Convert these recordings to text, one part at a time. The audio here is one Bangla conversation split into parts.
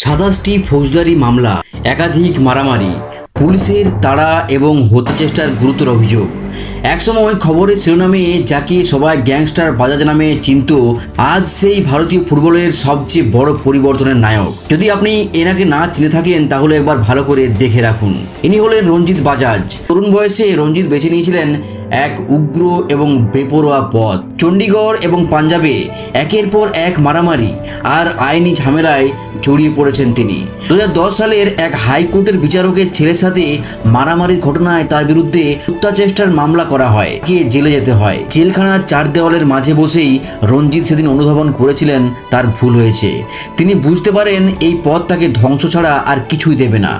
27টি ফৌজদারি মামলা, একাধিক মারামারি, পুলিশের তাড়া এবং হত্যাচেষ্টার গুরুতর অভিযোগ। একসময় খবরের শিরোনামে যাকে সবাই গ্যাংস্টার বাজাজ নামে চিনত, আজ সেই ভারতীয় ফুটবলের সবচেয়ে বড় পরিবর্তনের নায়ক। যদি আপনি এনাকে না চিনে থাকেন তাহলে একবার ভালো করে দেখে রাখুন। ইনি হলেন রঞ্জিত বাজাজ। তরুণ বয়সে রঞ্জিত বেছে নিয়েছিলেন এক উগ্র এবং বেপরোয়া পথ। চণ্ডীগড় এবং পাঞ্জাবে একের পর এক মারামারি আর আইনি ঝামেলায় জড়িয়ে পড়েছেন তিনি। 2010 সালের এক হাইকোর্টের বিচারকের ছেলের সাথে মারামারির ঘটনায় তার বিরুদ্ধে হত্যাচেষ্টার মামলা করা হয়, গিয়ে জেলে যেতে হয়। জেলখানার চার দেওয়ালের মাঝে বসেই রঞ্জিত সেদিন অনুধাবন করেছিলেন তার ভুল হয়েছে। তিনি বুঝতে পারেন এই পথ তাকে ধ্বংস ছাড়া আর কিছুই দেবে না।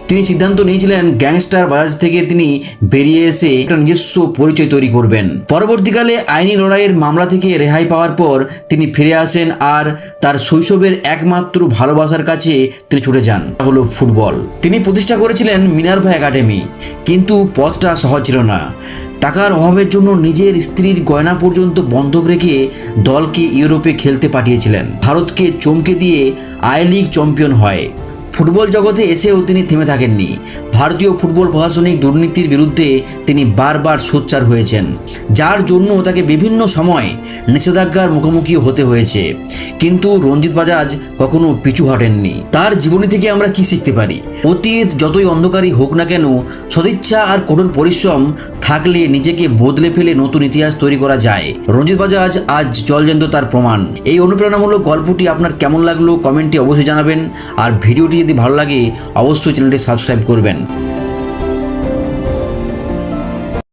তিনি সিদ্ধান্ত নিয়েছিলেন গ্যাংস্টার বাজাজ থেকে তিনি বেরিয়ে এসে একটা নিজস্ব পরিচয় তৈরি করবেন। পরবর্তীকালে আইনি লড়াইয়ের মামলা থেকে রেহাই পাওয়ার পর তিনি ফিরে আসেন আর তার শৈশবের একমাত্র ভালোবাসার কাছে তিনি ছুটে যান, তা হলো ফুটবল। তিনি প্রতিষ্ঠা করেছিলেন মিনার্ভা একাডেমি, কিন্তু পথটা সহজ ছিল না। টাকার অভাবের জন্য নিজের স্ত্রীর গয়না পর্যন্ত বন্ধক রেখে দলকে ইউরোপে খেলতে পাঠিয়েছিলেন। ভারতকে চমকে দিয়ে আই লিগ চ্যাম্পিয়ন হয়। ফুটবল জগতে এসেও তিনি থেমে থাকেননি। ভারতীয় ফুটবল প্রশাসনিক দুর্নীতির বিরুদ্ধে তিনি বারবার সোচ্চার হয়েছেন, যার জন্য তাকে বিভিন্ন সময় নিষেধাজ্ঞার মুখোমুখি হতে হয়েছে। কিন্তু রঞ্জিত বাজাজ কখনো পিছু হটেননি। তার জীবনী থেকে আমরা কি শিখতে পারি? অতীত যতই অন্ধকারই হোক না কেন, সদিচ্ছা আর কঠোর পরিশ্রম থাকলে নিজেকে বদলে ফেলে নতুন ইতিহাস তৈরি করা যায়। রঞ্জিত বাজাজ আজ জলজ্যান্ত তার প্রমাণ। এই অনুপ্রেরণামূলক গল্পটি আপনার কেমন লাগলো কমেন্টে অবশ্যই জানাবেন। আর ভিডিওটি যদি ভালো লাগে অবশ্যই চ্যানেলটি সাবস্ক্রাইব করবেন।